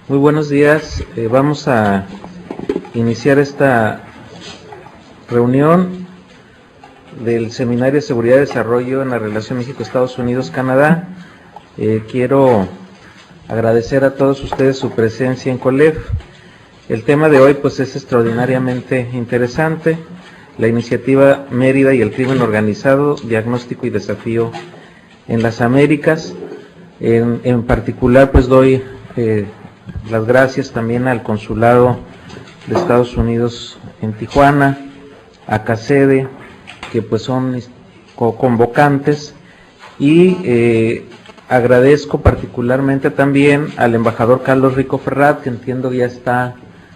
Muy buenos días. Vamos a iniciar esta reunión del Seminario de Seguridad y Desarrollo en la relación México-Estados Unidos-Canadá. Quiero agradecer a todos ustedes su presencia en COLEF. El tema de hoy pues es extraordinariamente interesante: la iniciativa Mérida y el crimen organizado, diagnóstico y desafío en las Américas. En particular pues doy las gracias también al Consulado de Estados Unidos en Tijuana, a CACEDE, que pues son convocantes, y agradezco particularmente también al embajador Carlos Rico Ferrat, que entiendo ya está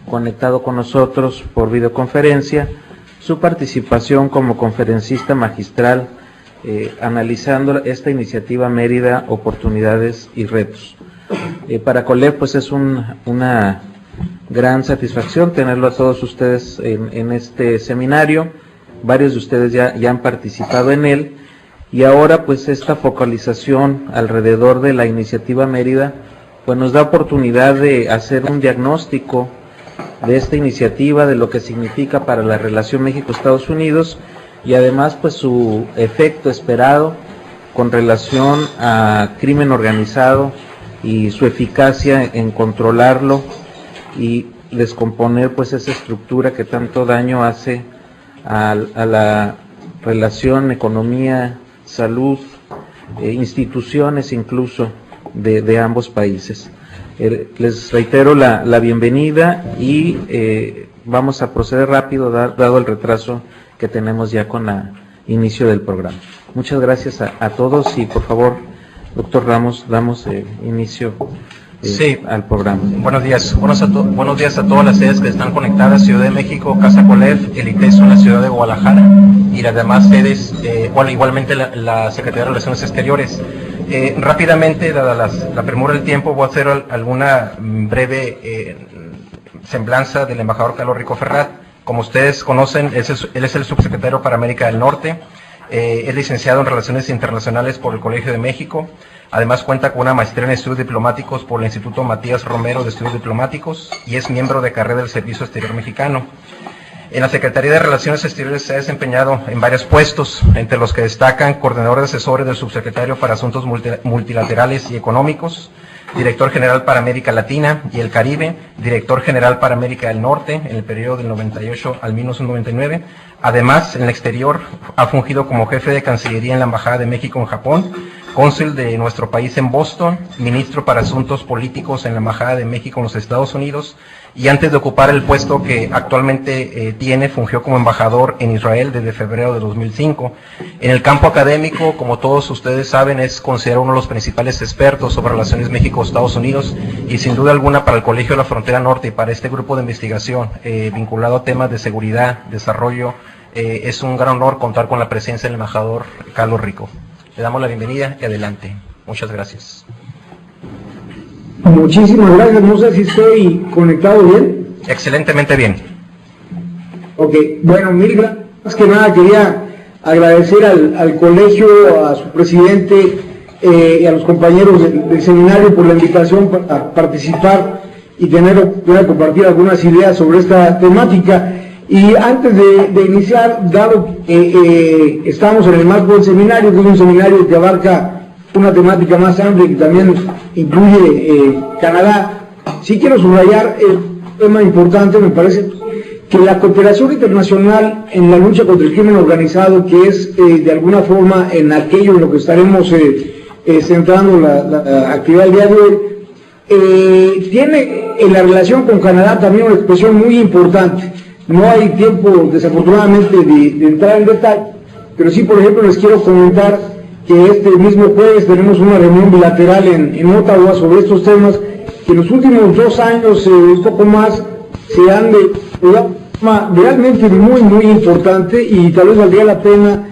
conectado con nosotros por videoconferencia, su participación como conferencista magistral analizando esta iniciativa Mérida, oportunidades y retos. Para COLEF pues es una gran satisfacción tenerlo a todos ustedes en este seminario. Varios de ustedes ya han participado en él, y ahora pues esta focalización alrededor de la iniciativa Mérida pues nos da oportunidad de hacer un diagnóstico de esta iniciativa, de lo que significa para la relación México-Estados Unidos, y además pues su efecto esperado con relación a crimen organizado y su eficacia en controlarlo y descomponer pues esa estructura que tanto daño hace a la relación economía, salud, instituciones incluso de ambos países. Les reitero la bienvenida y vamos a proceder rápido dado el retraso que tenemos ya con el inicio del programa. Muchas gracias a todos, y por favor, doctor Ramos, damos inicio al programa. Buenos días. Buenos días a todas las sedes que están conectadas: Ciudad de México, Casa COLEF, el ITESO en la ciudad de Guadalajara y las demás sedes, igualmente la Secretaría de Relaciones Exteriores. Rápidamente, dada la premura del tiempo, voy a hacer alguna breve semblanza del embajador Carlos Rico Ferrat. Como ustedes conocen, él es el subsecretario para América del Norte. Es licenciado en Relaciones Internacionales por el Colegio de México. Además cuenta con una maestría en Estudios Diplomáticos por el Instituto Matías Romero de Estudios Diplomáticos, y es miembro de carrera del Servicio Exterior Mexicano. En la Secretaría de Relaciones Exteriores se ha desempeñado en varios puestos, entre los que destacan coordinador de asesores del subsecretario para Asuntos Multilaterales y Económicos, director general para América Latina y el Caribe, director general para América del Norte en el periodo del 98 al 1999. Además, en el exterior ha fungido como jefe de Cancillería en la Embajada de México en Japón, cónsul de nuestro país en Boston, ministro para Asuntos Políticos en la Embajada de México en los Estados Unidos, y antes de ocupar el puesto que actualmente tiene, fungió como embajador en Israel desde febrero de 2005. En el campo académico, como todos ustedes saben, es considerado uno de los principales expertos sobre relaciones México-Estados Unidos, y sin duda alguna para el Colegio de la Frontera Norte y para este grupo de investigación vinculado a temas de seguridad, desarrollo, es un gran honor contar con la presencia del embajador Carlos Rico. Le damos la bienvenida y adelante. Muchas gracias. Muchísimas gracias. No sé si estoy conectado bien. Excelentemente bien. Ok, bueno, mil gracias. Más que nada quería agradecer al colegio, a su presidente y a los compañeros del seminario por la invitación para participar y tener oportunidad de compartir algunas ideas sobre esta temática. Y antes de iniciar, dado que estamos en el marco del seminario, que es un seminario que abarca una temática más amplia que también incluye Canadá, sí quiero subrayar el tema importante. Me parece que la cooperación internacional en la lucha contra el crimen organizado, que es de alguna forma en aquello en lo que estaremos centrando la actividad del día de hoy, tiene en la relación con Canadá también una expresión muy importante. No hay tiempo, desafortunadamente, de entrar en detalle, pero sí, por ejemplo, les quiero comentar que este mismo jueves tenemos una reunión bilateral en Ottawa sobre estos temas, que en los últimos 2 años, un poco más, se han de una forma realmente muy, muy importante, y tal vez valdría la pena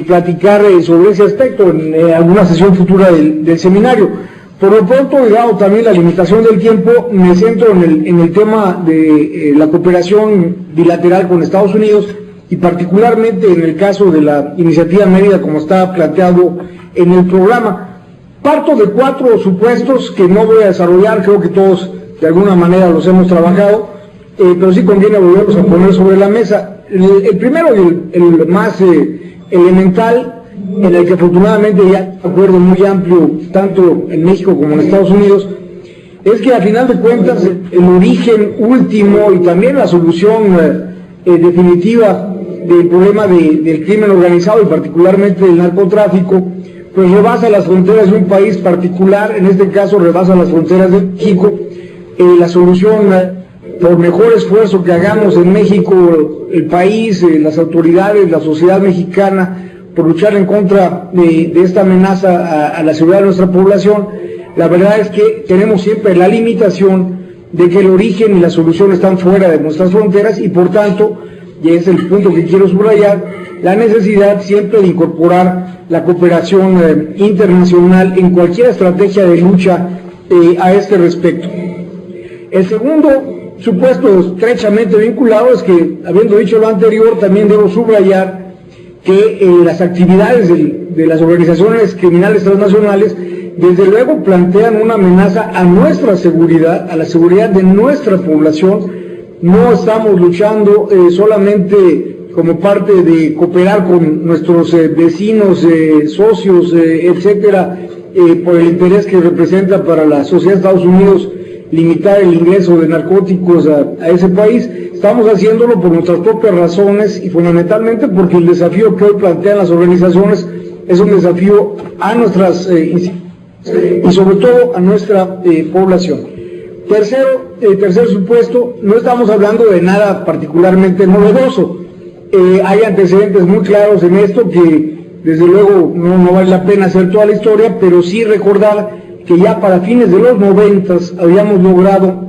platicar sobre ese aspecto en alguna sesión futura del seminario. Por lo pronto, dado también la limitación del tiempo, me centro en el tema de la cooperación bilateral con Estados Unidos, y particularmente en el caso de la iniciativa Mérida, como está planteado en el programa. Parto de 4 supuestos que no voy a desarrollar, creo que todos de alguna manera los hemos trabajado, pero sí conviene volverlos a poner sobre la mesa. El primero y el más elemental, en el que afortunadamente ya hay un acuerdo muy amplio, tanto en México como en Estados Unidos, es que a final de cuentas el origen último y también la solución definitiva del problema del crimen organizado y particularmente del narcotráfico, pues rebasa las fronteras de un país particular, en este caso rebasa las fronteras de México. La solución, por mejor esfuerzo que hagamos en México, el país, las autoridades, la sociedad mexicana, por luchar en contra de esta amenaza a la seguridad de nuestra población, la verdad es que tenemos siempre la limitación de que el origen y la solución están fuera de nuestras fronteras y por tanto, y es el punto que quiero subrayar, la necesidad siempre de incorporar la cooperación internacional en cualquier estrategia de lucha a este respecto. El segundo supuesto estrechamente vinculado es que, habiendo dicho lo anterior, también debo subrayar que las actividades de las organizaciones criminales transnacionales desde luego plantean una amenaza a nuestra seguridad, a la seguridad de nuestra población. No estamos luchando solamente como parte de cooperar con nuestros vecinos, socios, etcétera, por el interés que representa para la sociedad de Estados Unidos limitar el ingreso de narcóticos a ese país. Estamos haciéndolo por nuestras propias razones y fundamentalmente porque el desafío que hoy plantean las organizaciones es un desafío a nuestras instituciones y sobre todo a nuestra población. Tercer supuesto, no estamos hablando de nada particularmente novedoso. Hay antecedentes muy claros en esto que desde luego no vale la pena hacer toda la historia, pero sí recordar que ya para fines de los 90 habíamos logrado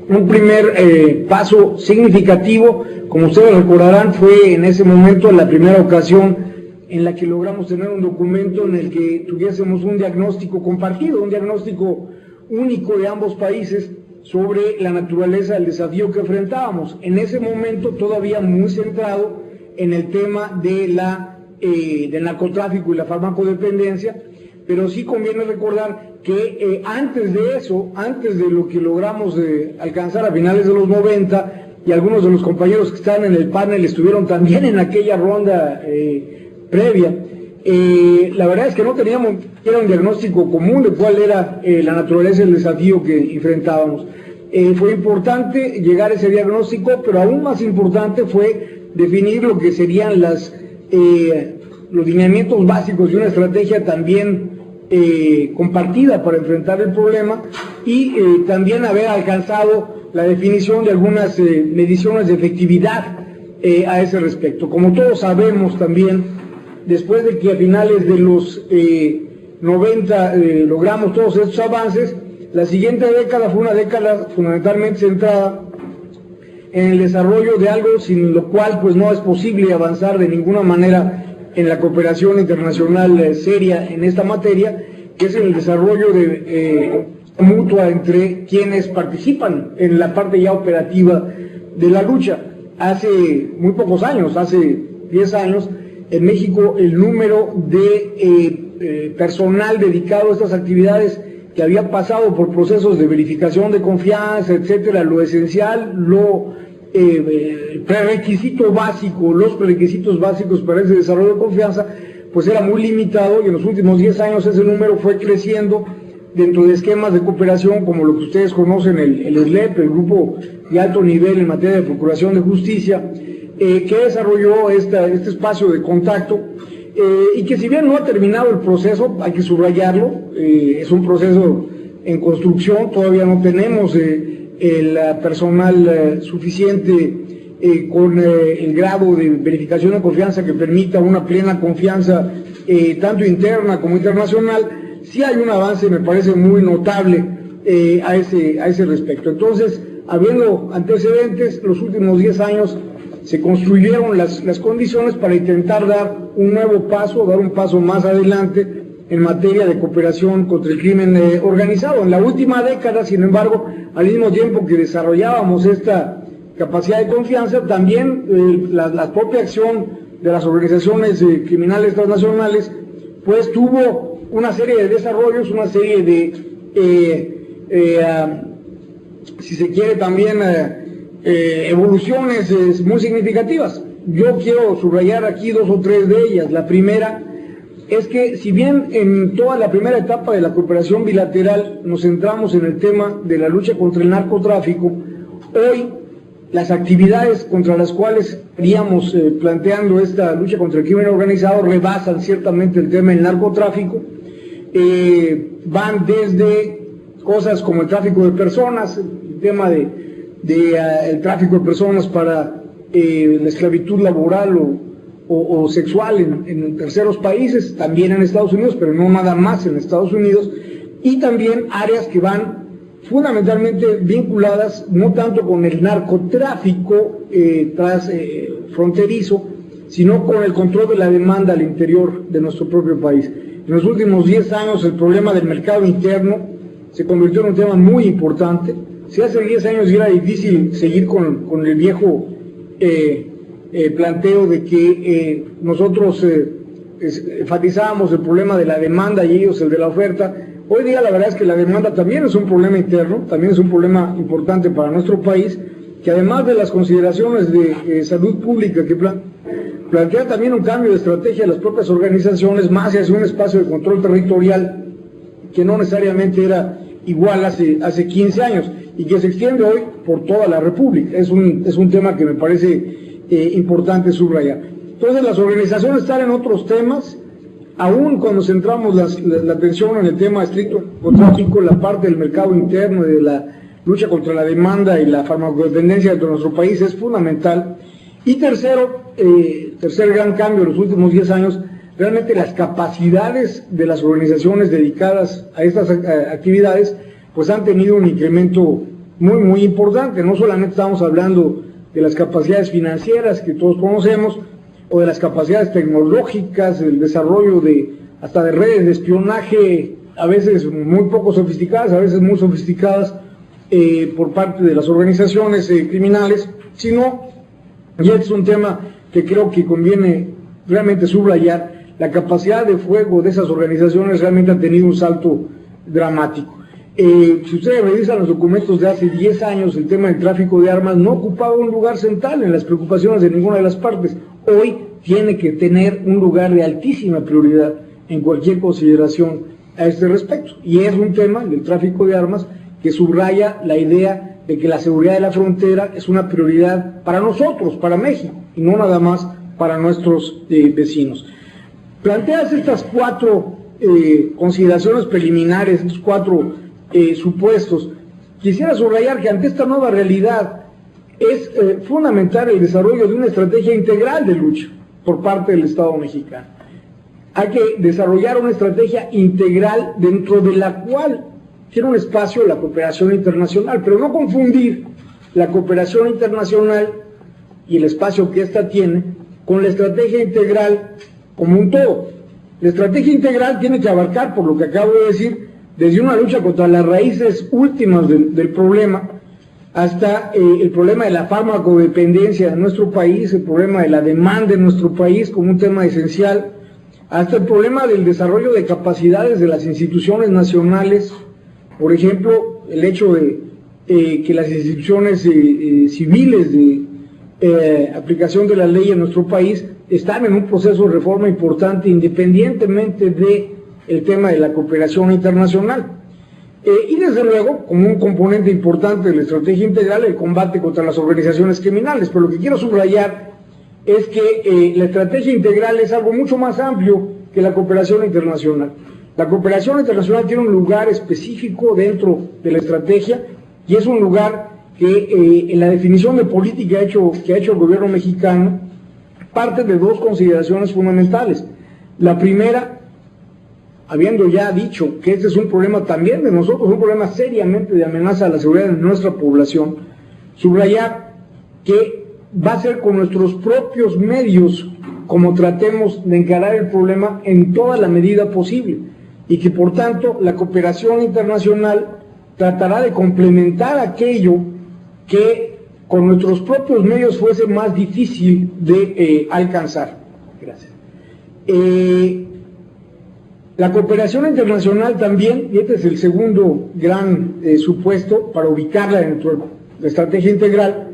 un primer paso significativo. Como ustedes recordarán, fue en ese momento la primera ocasión en la que logramos tener un documento en el que tuviésemos un diagnóstico compartido, un diagnóstico único de ambos países sobre la naturaleza del desafío que enfrentábamos. En ese momento todavía muy centrado en el tema del narcotráfico y la farmacodependencia, pero sí conviene recordar que antes de eso, antes de lo que logramos alcanzar a finales de los 90, y algunos de los compañeros que están en el panel estuvieron también en aquella ronda previa, la verdad es que no teníamos un diagnóstico común de cuál era la naturaleza del desafío que enfrentábamos. Fue importante llegar a ese diagnóstico, pero aún más importante fue definir lo que serían los lineamientos básicos de una estrategia también compartida para enfrentar el problema y también haber alcanzado la definición de algunas mediciones de efectividad a ese respecto. Como todos sabemos también, después de que a finales de los 90 logramos todos estos avances, la siguiente década fue una década fundamentalmente centrada en el desarrollo de algo sin lo cual pues no es posible avanzar de ninguna manera en la cooperación internacional seria en esta materia, que es el desarrollo de mutua entre quienes participan en la parte ya operativa de la lucha. Hace muy pocos años, hace 10 años, en México el número de personal dedicado a estas actividades que había pasado por procesos de verificación de confianza, etcétera, lo esencial, prerequisito básico, los prerequisitos básicos para ese desarrollo de confianza, pues era muy limitado y en los últimos 10 años ese número fue creciendo dentro de esquemas de cooperación como lo que ustedes conocen, el SLEP, el Grupo de Alto Nivel en materia de Procuración de Justicia, que desarrolló este espacio de contacto y que si bien no ha terminado el proceso, hay que subrayarlo, es un proceso en construcción, todavía no tenemos el personal suficiente con el grado de verificación de confianza que permita una plena confianza tanto interna como internacional. Sí hay un avance, me parece muy notable a ese respecto. Entonces, habiendo antecedentes, los últimos 10 años se construyeron las condiciones para intentar dar un nuevo paso, dar un paso más adelante en materia de cooperación contra el crimen organizado. En la última década, sin embargo, al mismo tiempo que desarrollábamos esta capacidad de confianza, también la propia acción de las organizaciones criminales transnacionales, pues tuvo una serie de desarrollos, una serie de si se quiere también, evoluciones muy significativas. Yo quiero subrayar aquí 2 o 3 de ellas. La primera es que, si bien en toda la primera etapa de la cooperación bilateral nos centramos en el tema de la lucha contra el narcotráfico, hoy las actividades contra las cuales estaríamos planteando esta lucha contra el crimen organizado rebasan ciertamente el tema del narcotráfico. Van desde cosas como el tráfico de personas, el tema el tráfico de personas para la esclavitud laboral o sexual en terceros países, también en Estados Unidos, pero no nada más en Estados Unidos, y también áreas que van fundamentalmente vinculadas no tanto con el narcotráfico fronterizo, sino con el control de la demanda al interior de nuestro propio país. En los últimos 10 años el problema del mercado interno se convirtió en un tema muy importante. Si hace 10 años era difícil seguir con el viejo planteo de que nosotros enfatizábamos el problema de la demanda y ellos el de la oferta, hoy día la verdad es que la demanda también es un problema interno, también es un problema importante para nuestro país, que además de las consideraciones de salud pública que plantea también un cambio de estrategia de las propias organizaciones, más hacia un espacio de control territorial que no necesariamente era igual hace 15 años y que se extiende hoy por toda la República. Es un tema que me parece importante subrayar. Entonces las organizaciones están en otros temas, aún cuando centramos la atención en el tema estricto narcotráfico, la parte del mercado interno, de la lucha contra la demanda y la farmacodependencia dentro de nuestro país es fundamental. Y tercer gran cambio en los últimos 10 años, realmente las capacidades de las organizaciones dedicadas a estas actividades pues han tenido un incremento muy importante. No solamente estamos hablando de las capacidades financieras que todos conocemos, o de las capacidades tecnológicas, el desarrollo hasta de redes de espionaje, a veces muy poco sofisticadas, a veces muy sofisticadas por parte de las organizaciones criminales, sino, y este es un tema que creo que conviene realmente subrayar, la capacidad de fuego de esas organizaciones realmente ha tenido un salto dramático. Si ustedes revisan los documentos de hace 10 años, el tema del tráfico de armas no ocupaba un lugar central en las preocupaciones de ninguna de las partes. Hoy tiene que tener un lugar de altísima prioridad en cualquier consideración a este respecto. Y es un tema, del tráfico de armas, que subraya la idea de que la seguridad de la frontera es una prioridad para nosotros, para México, y no nada más para nuestros vecinos. Planteas estas 4 consideraciones preliminares, estos 4 supuestos. Quisiera subrayar que ante esta nueva realidad es fundamental el desarrollo de una estrategia integral de lucha por parte del Estado mexicano. Hay que desarrollar una estrategia integral dentro de la cual tiene un espacio la cooperación internacional, pero no confundir la cooperación internacional y el espacio que ésta tiene con la estrategia integral como un todo. La estrategia integral tiene que abarcar, por lo que acabo de decir, desde una lucha contra las raíces últimas del problema, hasta el problema de la farmacodependencia de nuestro país, el problema de la demanda en nuestro país como un tema esencial, hasta el problema del desarrollo de capacidades de las instituciones nacionales, por ejemplo, el hecho de que las instituciones civiles de aplicación de la ley en nuestro país están en un proceso de reforma importante independientemente del tema de la cooperación internacional. Y desde luego, como un componente importante de la estrategia integral, el combate contra las organizaciones criminales. Pero lo que quiero subrayar es que la estrategia integral es algo mucho más amplio que la cooperación internacional. La cooperación internacional tiene un lugar específico dentro de la estrategia y es un lugar que en la definición de política que ha hecho el gobierno mexicano parte de 2 consideraciones fundamentales. La primera, habiendo ya dicho que este es un problema también de nosotros, un problema seriamente de amenaza a la seguridad de nuestra población, subrayar que va a ser con nuestros propios medios como tratemos de encarar el problema en toda la medida posible y que por tanto la cooperación internacional tratará de complementar aquello que con nuestros propios medios fuese más difícil de alcanzar. Gracias. La cooperación internacional también, y este es el segundo gran supuesto para ubicarla dentro de la estrategia integral,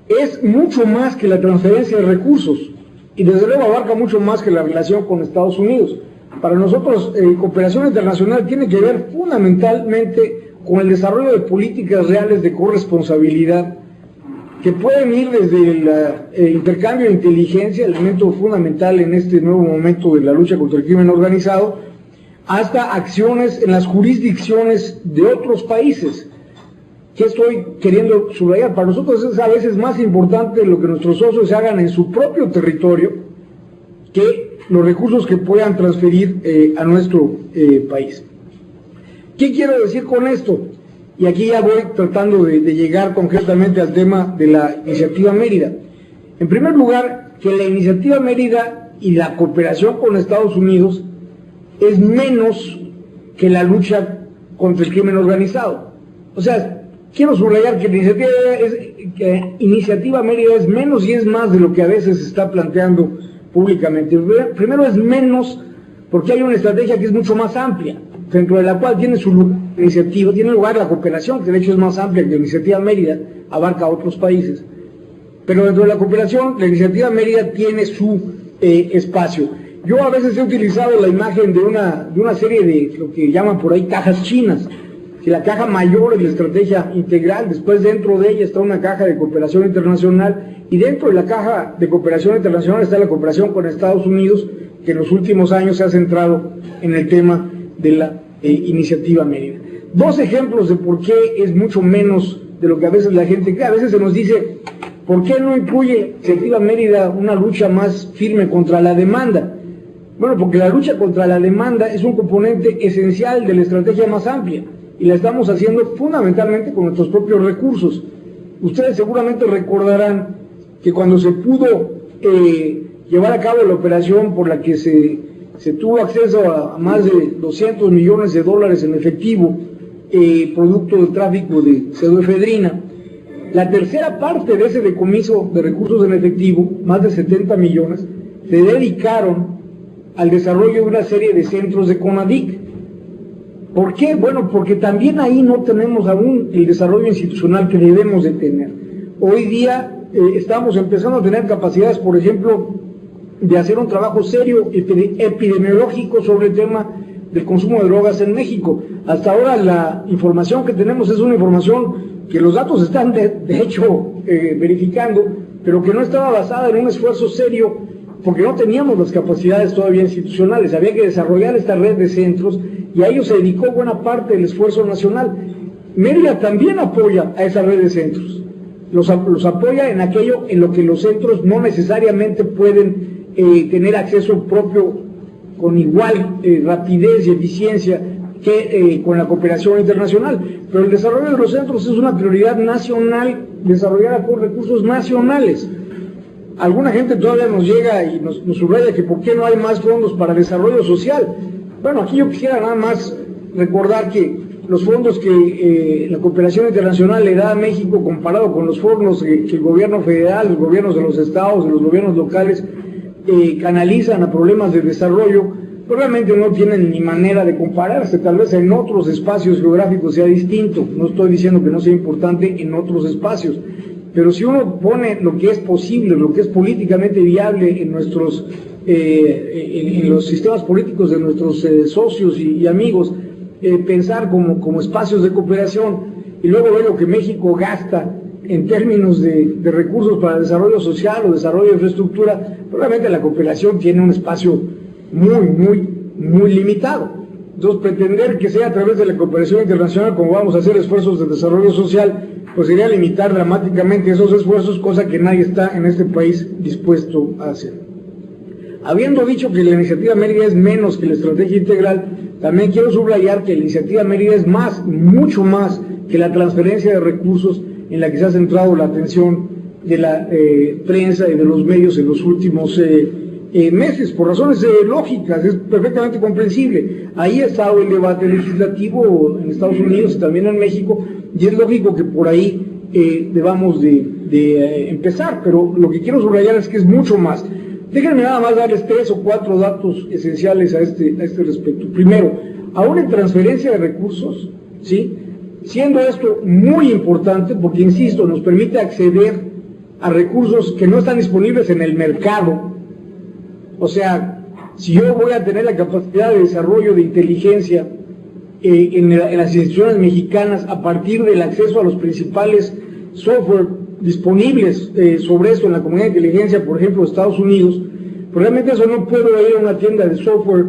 es mucho más que la transferencia de recursos y desde luego abarca mucho más que la relación con Estados Unidos. Para nosotros, cooperación internacional tiene que ver fundamentalmente con el desarrollo de políticas reales de corresponsabilidad que pueden ir desde el intercambio de inteligencia, elemento fundamental en este nuevo momento de la lucha contra el crimen organizado, hasta acciones en las jurisdicciones de otros países. ¿Qué estoy queriendo subrayar? Para nosotros es a veces más importante lo que nuestros socios hagan en su propio territorio que los recursos que puedan transferir a nuestro país. ¿Qué quiero decir con esto? Y aquí ya voy tratando de llegar concretamente al tema de la iniciativa Mérida. En primer lugar, que la iniciativa Mérida y la cooperación con Estados Unidos es menos que la lucha contra el crimen organizado. O sea, quiero subrayar que la iniciativa Mérida es menos y es más de lo que a veces se está planteando públicamente. Primero es menos porque hay una estrategia que es mucho más amplia, dentro de la cual tiene su iniciativa, tiene lugar la cooperación, que de hecho es más amplia que la iniciativa Mérida, abarca a otros países. Pero dentro de la cooperación, la iniciativa Mérida tiene su espacio. Yo a veces he utilizado la imagen de una serie de lo que llaman por ahí cajas chinas, que la caja mayor es la estrategia integral, después dentro de ella está una caja de cooperación internacional, y dentro de la caja de cooperación internacional está la cooperación con Estados Unidos, que en los últimos años se ha centrado en el tema de la iniciativa Mérida. Dos ejemplos de por qué es mucho menos de lo que a veces la gente cree. A veces se nos dice, ¿por qué no incluye la iniciativa Mérida una lucha más firme contra la demanda? Bueno, porque la lucha contra la demanda es un componente esencial de la estrategia más amplia y la estamos haciendo fundamentalmente con nuestros propios recursos. Ustedes seguramente recordarán que cuando se pudo llevar a cabo la operación por la que se tuvo acceso a más de 200 millones de dólares en efectivo, producto del tráfico de pseudoefedrina, la tercera parte de ese decomiso de recursos en efectivo, más de 70 millones, se dedicaron al desarrollo de una serie de centros de CONADIC. ¿Por qué? Bueno, porque también ahí no tenemos aún el desarrollo institucional que debemos de tener. Hoy día estamos empezando a tener capacidades, por ejemplo, de hacer un trabajo serio epidemiológico sobre el tema del consumo de drogas en México. Hasta ahora la información que tenemos es una información que los datos están de hecho verificando, pero que no estaba basada en un esfuerzo serio porque no teníamos las capacidades todavía institucionales. Había que desarrollar esta red de centros y a ello se dedicó buena parte del esfuerzo nacional. Mérida también apoya a esa red de centros. Los apoya en aquello en lo que los centros no necesariamente pueden tener acceso propio con igual rapidez y eficiencia que con la cooperación internacional. Pero el desarrollo de los centros es una prioridad nacional, desarrollada con recursos nacionales. Alguna gente todavía nos llega y nos subraya que por qué no hay más fondos para desarrollo social. Bueno, aquí yo quisiera nada más recordar que los fondos que la cooperación internacional le da a México comparado con los fondos que el gobierno federal, los gobiernos de los estados, de los gobiernos locales canalizan a problemas de desarrollo, pues realmente no tienen ni manera de compararse. Tal vez en otros espacios geográficos sea distinto, no estoy diciendo que no sea importante en otros espacios, pero si uno pone lo que es posible, lo que es políticamente viable en nuestros en los sistemas políticos de nuestros socios y amigos, pensar como espacios de cooperación y luego ver lo que México gasta en términos de recursos para el desarrollo social o desarrollo de infraestructura, probablemente la cooperación tiene un espacio muy limitado. Entonces, pretender que sea a través de la cooperación internacional como vamos a hacer esfuerzos de desarrollo social, pues sería limitar dramáticamente esos esfuerzos, cosa que nadie está en este país dispuesto a hacer. Habiendo dicho que la iniciativa Mérida es menos que la estrategia integral, también quiero subrayar que la iniciativa Mérida es más, mucho más que la transferencia de recursos en la que se ha centrado la atención de la prensa y de los medios en los últimos meses, por razones lógicas, es perfectamente comprensible. Ahí ha estado el debate legislativo en Estados Unidos y también en México, y es lógico que por ahí debamos de empezar, pero lo que quiero subrayar es que es mucho más. Déjenme nada más darles 3 o 4 datos esenciales a este respecto. Primero, aún en transferencia de recursos, ¿sí?, siendo esto muy importante porque, insisto, nos permite acceder a recursos que no están disponibles en el mercado. O sea, si yo voy a tener la capacidad de desarrollo de inteligencia en las instituciones mexicanas a partir del acceso a los principales software disponibles sobre esto en la comunidad de inteligencia, por ejemplo, de Estados Unidos, pues realmente eso no puedo ir a una tienda de software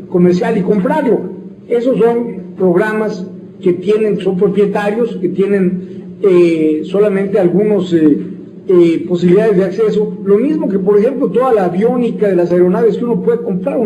comercial y comprarlo. Esos son programas que son propietarios, que tienen solamente algunas posibilidades de acceso. Lo mismo que, por ejemplo, toda la aviónica de las aeronaves que uno puede comprar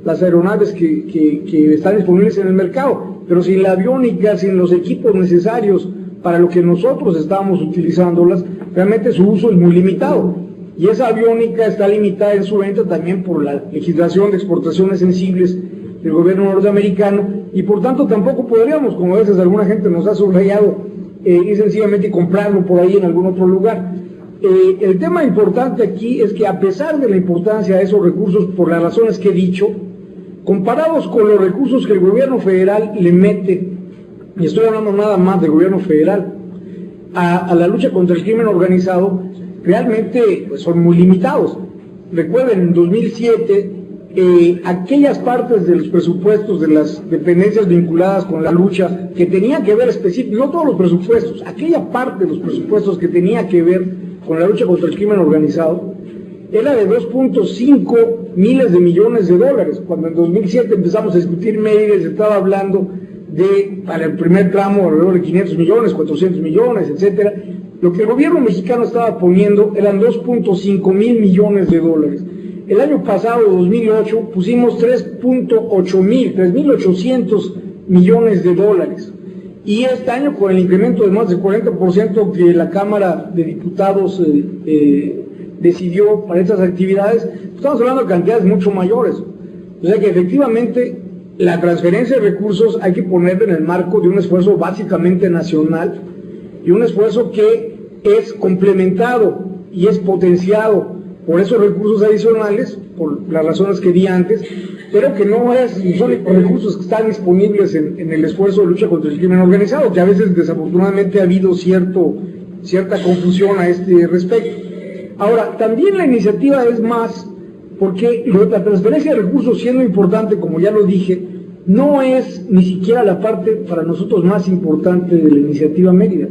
las aeronaves que están disponibles en el mercado, pero sin la aviónica, sin los equipos necesarios para lo que nosotros estamos utilizándolas, realmente su uso es muy limitado. Y esa aviónica está limitada en su venta también por la legislación de exportaciones sensibles del gobierno norteamericano, y por tanto tampoco podríamos, como a veces alguna gente nos ha subrayado, y sencillamente comprarlo por ahí en algún otro lugar. El tema importante aquí es que, a pesar de la importancia de esos recursos, por las razones que he dicho, comparados con los recursos que el gobierno federal le mete, y estoy hablando nada más del gobierno federal, a la lucha contra el crimen organizado, realmente pues, son muy limitados. Recuerden, en 2007, aquellas partes de los presupuestos de las dependencias vinculadas con la lucha que tenían que ver específicamente, no todos los presupuestos, aquella parte de los presupuestos que tenía que ver con la lucha contra el crimen organizado, era de 2.5 miles de millones de dólares, cuando en 2007 empezamos a discutir medidas, estaba hablando de, para el primer tramo, alrededor de 500 millones, 400 millones, etcétera. Lo que el gobierno mexicano estaba poniendo eran 2.5 mil millones de dólares. El año pasado, 2008, pusimos 3.800 millones de dólares. Y este año, con el incremento de más del 40% que la Cámara de Diputados decidió para estas actividades, estamos hablando de cantidades mucho mayores. O sea que efectivamente la transferencia de recursos hay que ponerla en el marco de un esfuerzo básicamente nacional, y un esfuerzo que es complementado y es potenciado por esos recursos adicionales, por las razones que di antes, pero que no son los recursos que están disponibles en el esfuerzo de lucha contra el crimen organizado, que a veces desafortunadamente ha habido cierta confusión a este respecto. Ahora, también la iniciativa es más, porque la transferencia de recursos, siendo importante, como ya lo dije, no es ni siquiera la parte para nosotros más importante de la iniciativa Mérida.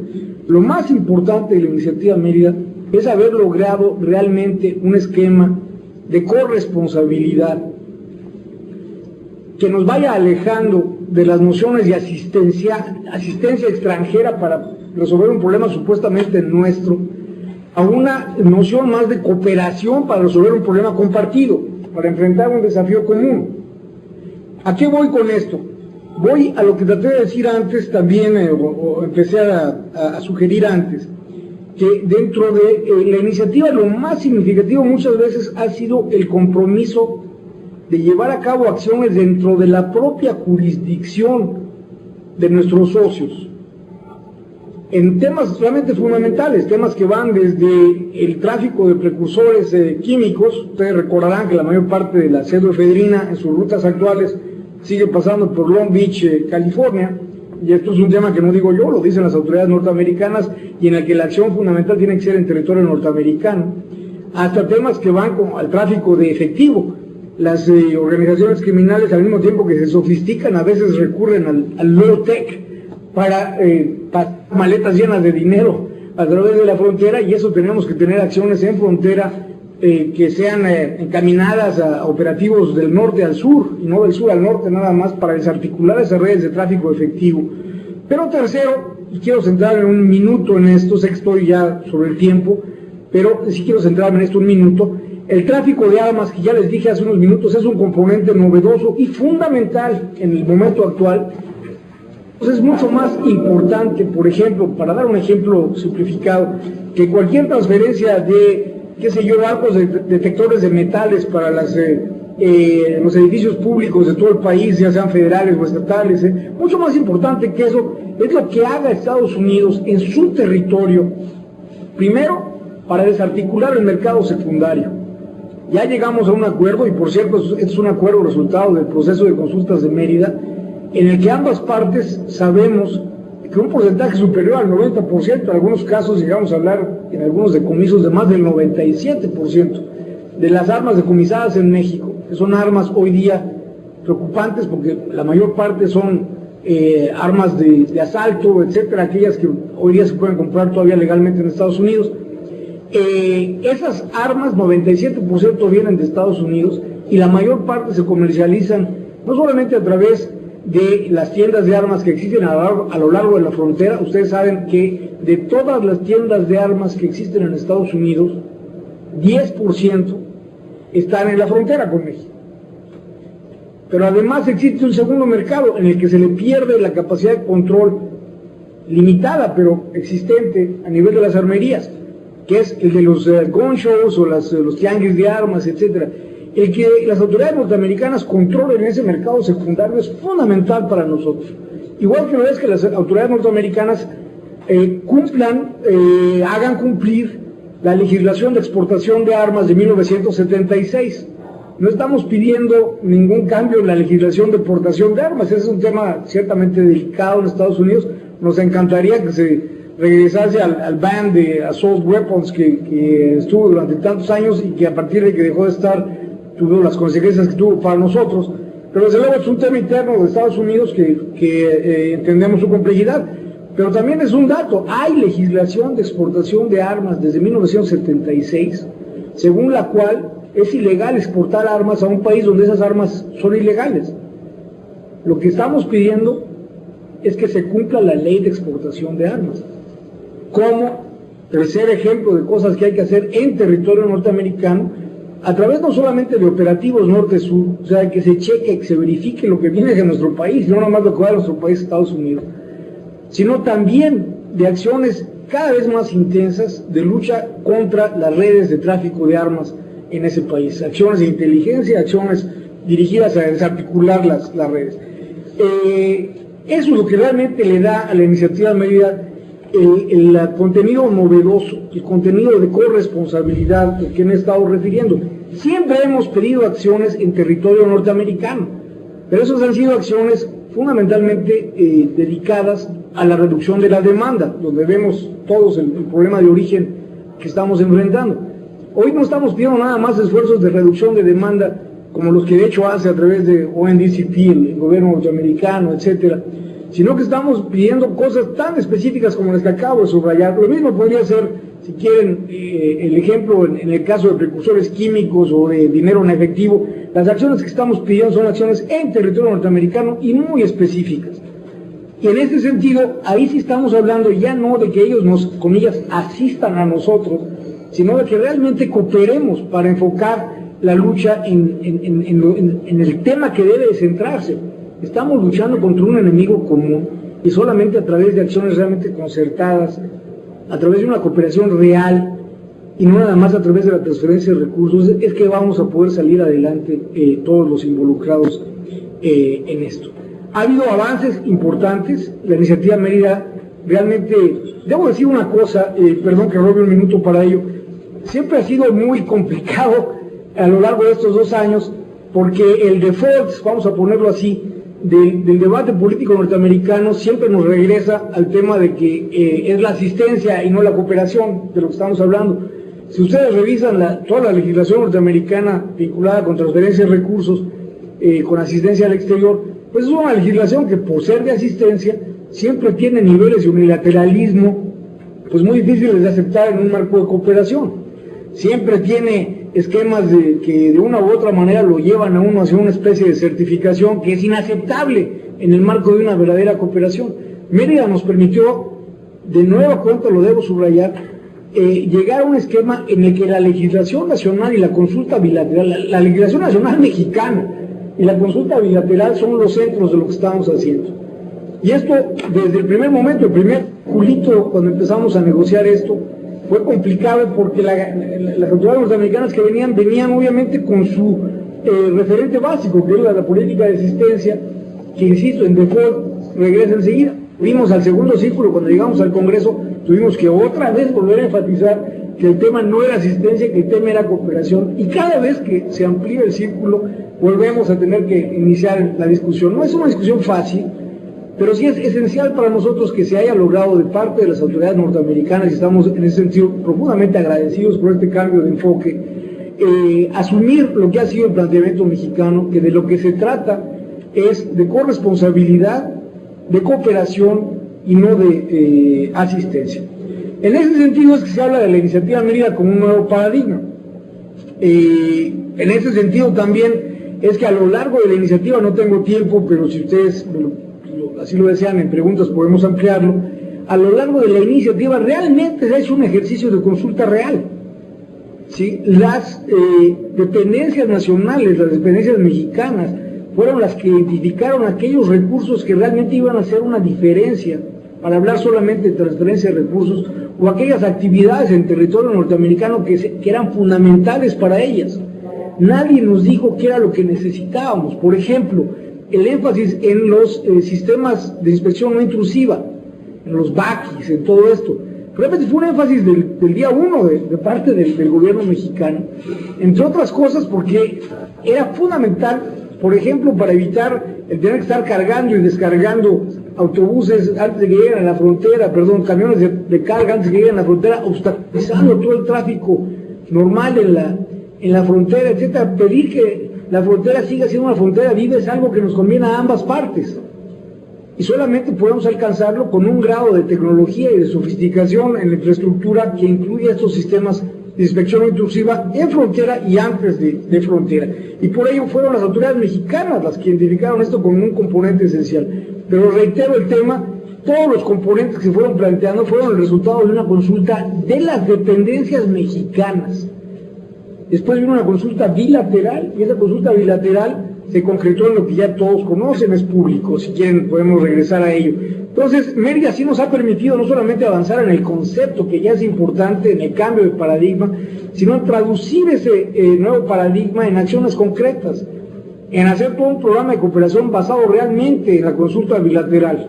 Lo más importante de la iniciativa Mérida es haber logrado realmente un esquema de corresponsabilidad que nos vaya alejando de las nociones de asistencia extranjera para resolver un problema supuestamente nuestro, a una noción más de cooperación para resolver un problema compartido, para enfrentar un desafío común. ¿A qué voy con esto? Voy a lo que traté de decir antes también, o empecé a sugerir antes, que dentro de la iniciativa lo más significativo muchas veces ha sido el compromiso de llevar a cabo acciones dentro de la propia jurisdicción de nuestros socios, en temas realmente fundamentales, temas que van desde el tráfico de precursores químicos. Ustedes recordarán que la mayor parte de la pseudoefedrina en sus rutas actuales sigue pasando por Long Beach, California, y esto es un tema que no digo yo, lo dicen las autoridades norteamericanas, y en el que la acción fundamental tiene que ser en territorio norteamericano, hasta temas que van como al tráfico de efectivo. Las organizaciones criminales, al mismo tiempo que se sofistican, a veces recurren al low-tech para maletas llenas de dinero a través de la frontera, y eso tenemos que tener acciones en frontera que sean encaminadas a operativos del norte al sur, y no del sur al norte nada más, para desarticular esas redes de tráfico efectivo. Pero tercero, y quiero centrarme un minuto en esto, sé que estoy ya sobre el tiempo, pero sí quiero centrarme en esto un minuto. El tráfico de armas, que ya les dije hace unos minutos, es un componente novedoso y fundamental en el momento actual. Pues es mucho más importante, por ejemplo, para dar un ejemplo simplificado, que cualquier transferencia de, qué sé yo, arcos detectores de metales para los edificios públicos de todo el país, ya sean federales o estatales, mucho más importante que eso es lo que haga Estados Unidos en su territorio, primero, para desarticular el mercado secundario. Ya llegamos a un acuerdo, y por cierto, este es un acuerdo resultado del proceso de consultas de Mérida, en el que ambas partes sabemos que un porcentaje superior al 90%, en algunos casos llegamos a hablar en algunos decomisos de más del 97% de las armas decomisadas en México, que son armas hoy día preocupantes porque la mayor parte son armas de asalto, etcétera, aquellas que hoy día se pueden comprar todavía legalmente en Estados Unidos. Esas armas, 97% vienen de Estados Unidos y la mayor parte se comercializan no solamente a través de las tiendas de armas que existen a lo largo de la frontera. Ustedes saben que de todas las tiendas de armas que existen en Estados Unidos, 10% están en la frontera con México. Pero además existe un segundo mercado en el que se le pierde la capacidad de control limitada, pero existente a nivel de las armerías, que es el de los gun shows o los tianguis de armas, etcétera. El que las autoridades norteamericanas controlen ese mercado secundario es fundamental para nosotros. Igual que lo es que las autoridades norteamericanas hagan cumplir la legislación de exportación de armas de 1976. No estamos pidiendo ningún cambio en la legislación de exportación de armas. Ese es un tema ciertamente delicado en Estados Unidos. Nos encantaría que se regresase al ban de assault weapons que estuvo durante tantos años y que a partir de que dejó de estar tuvo las consecuencias que tuvo para nosotros. Pero desde luego es un tema interno de Estados Unidos que entendemos su complejidad. Pero también es un dato, hay legislación de exportación de armas desde 1976, según la cual es ilegal exportar armas a un país donde esas armas son ilegales. Lo que estamos pidiendo es que se cumpla la ley de exportación de armas, como tercer ejemplo de cosas que hay que hacer en territorio norteamericano, a través no solamente de operativos norte-sur, o sea, que se cheque, que se verifique lo que viene de nuestro país, no nomás lo que va de nuestro país, Estados Unidos, sino también de acciones cada vez más intensas de lucha contra las redes de tráfico de armas en ese país, acciones de inteligencia, acciones dirigidas a desarticular las redes. Eso es lo que realmente le da a la iniciativa Mérida el contenido novedoso, el contenido de corresponsabilidad al que me he estado refiriendo. Siempre hemos pedido acciones en territorio norteamericano, pero esas han sido acciones fundamentalmente dedicadas a la reducción de la demanda, donde vemos todos el problema de origen que estamos enfrentando. Hoy no estamos pidiendo nada más esfuerzos de reducción de demanda como los que de hecho hace a través de ONDCP, el gobierno norteamericano, etcétera, sino que estamos pidiendo cosas tan específicas como las que acabo de subrayar. Lo mismo podría ser, si quieren, el ejemplo en el caso de precursores químicos o de dinero en efectivo. Las acciones que estamos pidiendo son acciones en territorio norteamericano y muy específicas. Y en este sentido, ahí sí estamos hablando ya no de que ellos nos, comillas, asistan a nosotros, sino de que realmente cooperemos para enfocar la lucha en el tema que debe centrarse. Estamos luchando contra un enemigo común y solamente a través de acciones realmente concertadas, a través de una cooperación real y no nada más a través de la transferencia de recursos, es que vamos a poder salir adelante todos los involucrados en esto. Ha habido avances importantes, la iniciativa Mérida realmente, debo decir una cosa, perdón que robe un minuto para ello, siempre ha sido muy complicado a lo largo de estos 2 años, porque el default, vamos a ponerlo así, del debate político norteamericano siempre nos regresa al tema de que es la asistencia y no la cooperación de lo que estamos hablando. Si ustedes revisan toda la legislación norteamericana vinculada con transferencia de recursos, con asistencia al exterior, pues es una legislación que por ser de asistencia siempre tiene niveles de unilateralismo pues muy difíciles de aceptar en un marco de cooperación. Siempre tiene esquemas que de una u otra manera lo llevan a uno hacia una especie de certificación que es inaceptable en el marco de una verdadera cooperación. Mérida nos permitió, de nueva cuenta lo debo subrayar, llegar a un esquema en el que la legislación nacional y la consulta bilateral, la legislación nacional mexicana y la consulta bilateral son los centros de lo que estamos haciendo. Y esto, desde el primer momento, el primer culito, cuando empezamos a negociar esto, fue complicado porque las autoridades norteamericanas que venían obviamente con su referente básico, que es la política de asistencia, que insisto, en default regresa enseguida. Vimos al segundo círculo, cuando llegamos al Congreso, tuvimos que otra vez volver a enfatizar que el tema no era asistencia, que el tema era cooperación, y cada vez que se amplía el círculo volvemos a tener que iniciar la discusión. No es una discusión fácil, pero sí es esencial para nosotros que se haya logrado de parte de las autoridades norteamericanas, y estamos en ese sentido profundamente agradecidos por este cambio de enfoque, asumir lo que ha sido el planteamiento mexicano, que de lo que se trata es de corresponsabilidad, de cooperación y no de asistencia. En ese sentido es que se habla de la iniciativa Mérida como un nuevo paradigma. En ese sentido también es que a lo largo de la iniciativa, no tengo tiempo, pero si ustedes así lo desean, en preguntas podemos ampliarlo, a lo largo de la iniciativa realmente se ha hecho un ejercicio de consulta real. ¿Sí? Las dependencias nacionales, las dependencias mexicanas, fueron las que identificaron aquellos recursos que realmente iban a hacer una diferencia, para hablar solamente de transferencia de recursos, o aquellas actividades en territorio norteamericano que eran fundamentales para ellas. Nadie nos dijo qué era lo que necesitábamos. Por ejemplo, el énfasis en los sistemas de inspección no intrusiva, en los BACIS, en todo esto. Realmente fue un énfasis del día 1 de parte del gobierno mexicano, entre otras cosas porque era fundamental, por ejemplo, para evitar el tener que estar cargando y descargando autobuses antes de que lleguen a la frontera, camiones de carga antes de que lleguen a la frontera, obstaculizando todo el tráfico normal en la frontera, etcétera. Pedir que la frontera siga siendo una frontera viva es algo que nos conviene a ambas partes. Y solamente podemos alcanzarlo con un grado de tecnología y de sofisticación en la infraestructura que incluye estos sistemas de inspección intrusiva en frontera y antes de frontera. Y por ello fueron las autoridades mexicanas las que identificaron esto como un componente esencial. Pero reitero el tema, todos los componentes que se fueron planteando fueron el resultado de una consulta de las dependencias mexicanas. Después vino una consulta bilateral, y esa consulta bilateral se concretó en lo que ya todos conocen, es público, si quieren podemos regresar a ello. Entonces, Mérida sí nos ha permitido no solamente avanzar en el concepto, que ya es importante, en el cambio de paradigma, sino traducir ese nuevo paradigma en acciones concretas, en hacer todo un programa de cooperación basado realmente en la consulta bilateral.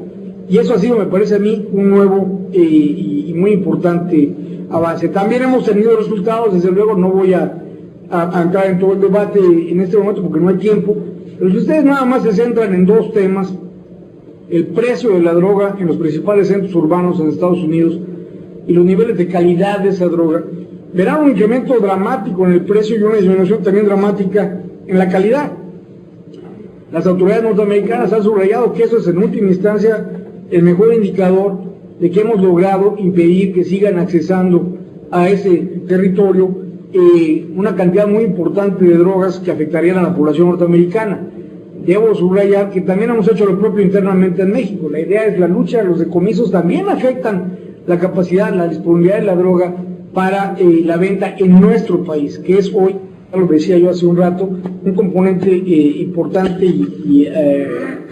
Y eso ha sido, me parece a mí, un nuevo y muy importante avance. También hemos tenido resultados, desde luego no voy a entrar en todo el debate en este momento porque no hay tiempo, pero si ustedes nada más se centran en dos temas, el precio de la droga en los principales centros urbanos en Estados Unidos y los niveles de calidad de esa droga, verán un incremento dramático en el precio y una disminución también dramática en la calidad. Las autoridades norteamericanas han subrayado que eso es en última instancia el mejor indicador de que hemos logrado impedir que sigan accesando a ese territorio una cantidad muy importante de drogas que afectarían a la población norteamericana. Debo subrayar que también hemos hecho lo propio internamente en México. La idea es la lucha, los decomisos también afectan la capacidad, la disponibilidad de la droga para la venta en nuestro país, que es hoy, ya lo decía yo hace un rato, un componente importante y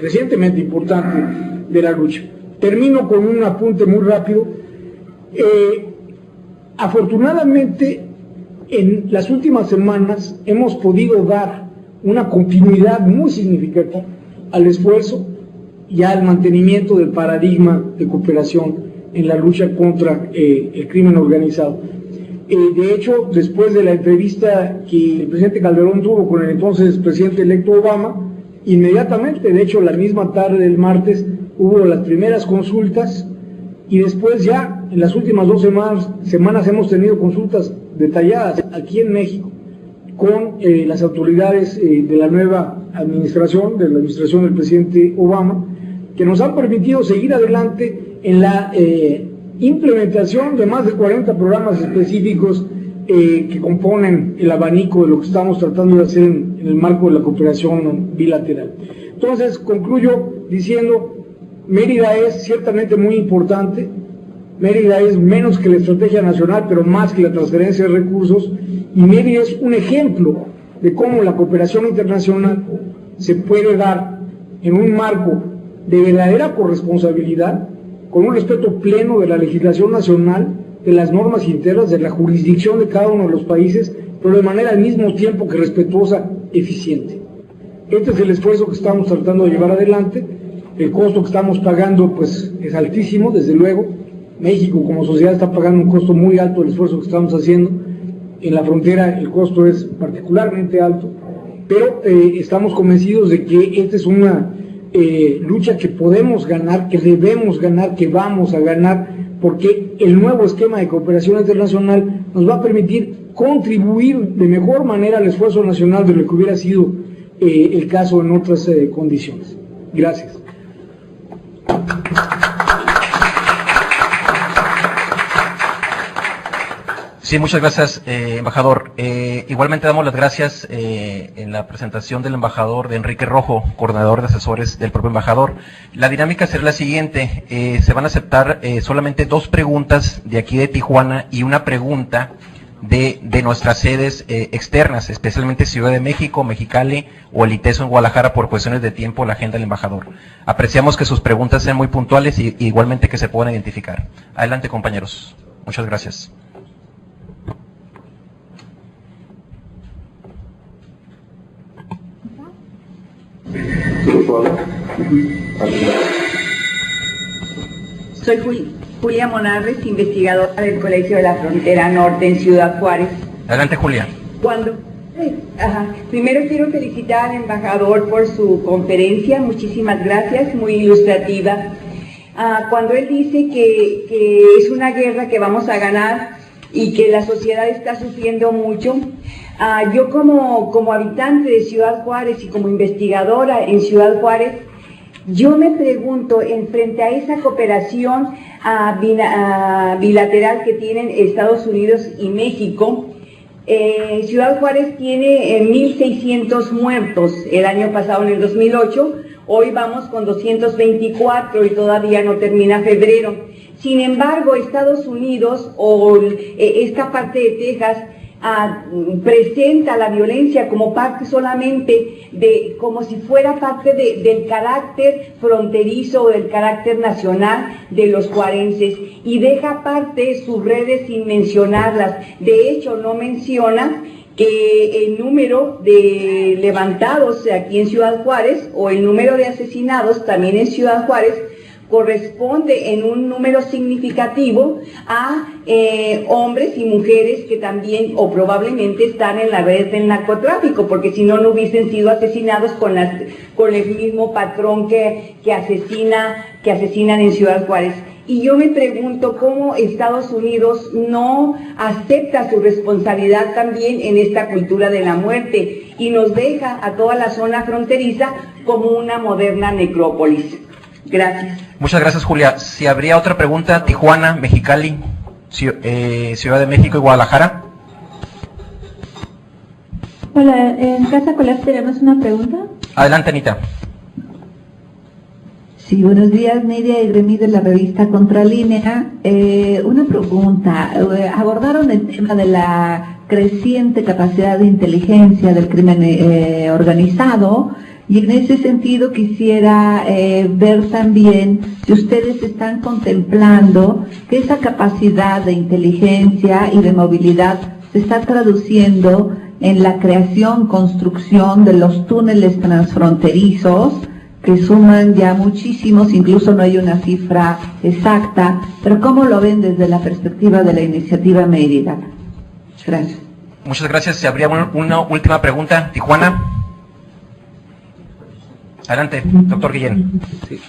recientemente importante de la lucha. Termino con un apunte muy rápido. Afortunadamente, en las últimas semanas hemos podido dar una continuidad muy significativa al esfuerzo y al mantenimiento del paradigma de cooperación en la lucha contra el crimen organizado. De hecho, después de la entrevista que el presidente Calderón tuvo con el entonces presidente electo Obama, inmediatamente, de hecho la misma tarde del martes, hubo las primeras consultas, y después ya en las últimas 2 semanas hemos tenido consultas detalladas aquí en México con las autoridades de la nueva administración, de la administración del presidente Obama, que nos han permitido seguir adelante en la implementación de más de 40 programas específicos que componen el abanico de lo que estamos tratando de hacer en el marco de la cooperación bilateral. Entonces, concluyo diciendo, Mérida es ciertamente muy importante. Mérida es menos que la estrategia nacional, pero más que la transferencia de recursos, y Mérida es un ejemplo de cómo la cooperación internacional se puede dar en un marco de verdadera corresponsabilidad, con un respeto pleno de la legislación nacional, de las normas internas, de la jurisdicción de cada uno de los países, pero de manera al mismo tiempo que respetuosa, eficiente. Este es el esfuerzo que estamos tratando de llevar adelante. El costo que estamos pagando pues es altísimo, desde luego, México como sociedad está pagando un costo muy alto del esfuerzo que estamos haciendo. En la frontera el costo es particularmente alto, pero estamos convencidos de que esta es una lucha que podemos ganar, que debemos ganar, que vamos a ganar, porque el nuevo esquema de cooperación internacional nos va a permitir contribuir de mejor manera al esfuerzo nacional de lo que hubiera sido el caso en otras condiciones. Gracias. Sí, muchas gracias, embajador. Igualmente damos las gracias en la presentación del embajador de Enrique Rojo, coordinador de asesores del propio embajador. La dinámica será la siguiente: se van a aceptar solamente 2 preguntas de aquí de Tijuana y una pregunta de nuestras sedes externas, especialmente Ciudad de México, Mexicali o el ITESO en Guadalajara, por cuestiones de tiempo, la agenda del embajador. Apreciamos que sus preguntas sean muy puntuales y igualmente que se puedan identificar. Adelante, compañeros. Muchas gracias. Soy Julia Monarres, investigadora del Colegio de la Frontera Norte en Ciudad Juárez. Adelante, Julia. Primero quiero felicitar al embajador por su conferencia, muchísimas gracias, muy ilustrativa. Cuando él dice que es una guerra que vamos a ganar y que la sociedad está sufriendo mucho, yo como habitante de Ciudad Juárez y como investigadora en Ciudad Juárez, yo me pregunto, en frente a esa cooperación bilateral que tienen Estados Unidos y México, Ciudad Juárez tiene 1.600 muertos el año pasado, en el 2008, hoy vamos con 224 y todavía no termina febrero. Sin embargo, Estados Unidos o esta parte de Texas presenta la violencia como parte solamente como si fuera parte del carácter fronterizo o del carácter nacional de los juarenses, y deja aparte sus redes sin mencionarlas. De hecho, no menciona que el número de levantados aquí en Ciudad Juárez o el número de asesinados también en Ciudad Juárez corresponde en un número significativo a hombres y mujeres que también o probablemente están en la red del narcotráfico, porque si no, no hubiesen sido asesinados con el mismo patrón que asesinan en Ciudad Juárez. Y yo me pregunto cómo Estados Unidos no acepta su responsabilidad también en esta cultura de la muerte y nos deja a toda la zona fronteriza como una moderna necrópolis. Gracias. Muchas gracias, Julia. Si habría otra pregunta, Tijuana, Mexicali, Ciudad de México y Guadalajara. Hola, en Casa Colas tenemos una pregunta. Adelante, Anita. Sí, buenos días, Nidia Igremí de la revista Contralínea. Una pregunta. Abordaron el tema de la creciente capacidad de inteligencia del crimen organizado, y en ese sentido quisiera ver también si ustedes están contemplando que esa capacidad de inteligencia y de movilidad se está traduciendo en la creación, construcción de los túneles transfronterizos, que suman ya muchísimos, incluso no hay una cifra exacta, pero ¿cómo lo ven desde la perspectiva de la iniciativa Mérida? Gracias. Muchas gracias. Si habría una última pregunta, Tijuana. Adelante, doctor Guillén. Sí.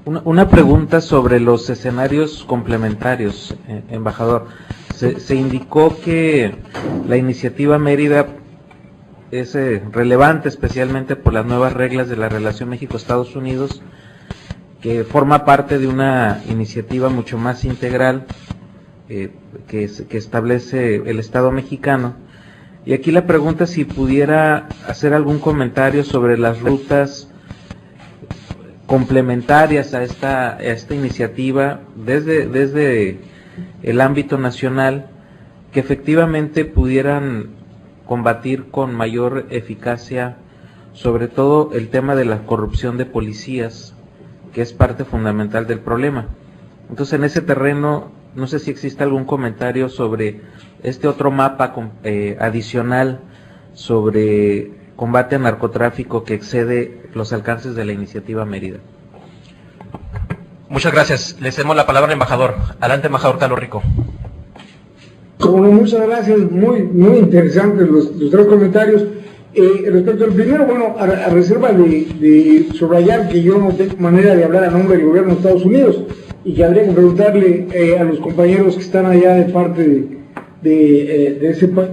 Una pregunta sobre los escenarios complementarios, embajador. Se indicó que la iniciativa Mérida es relevante especialmente por las nuevas reglas de la relación México-Estados Unidos, que forma parte de una iniciativa mucho más integral que establece el Estado mexicano. Y aquí la pregunta es si pudiera hacer algún comentario sobre las rutas complementarias a esta iniciativa desde el ámbito nacional, que efectivamente pudieran combatir con mayor eficacia, sobre todo el tema de la corrupción de policías, que es parte fundamental del problema. Entonces, en ese terreno, no sé si existe algún comentario sobre este otro mapa adicional sobre combate al narcotráfico que excede los alcances de la iniciativa Mérida. Muchas gracias. Le cedemos la palabra al embajador. Adelante, embajador Carlos Rico. Bueno, muchas gracias, muy interesantes los tres comentarios. Respecto al primero, bueno, a reserva de subrayar que yo no tengo manera de hablar a nombre del gobierno de Estados Unidos y que habría que preguntarle a los compañeros que están allá de parte de ese país,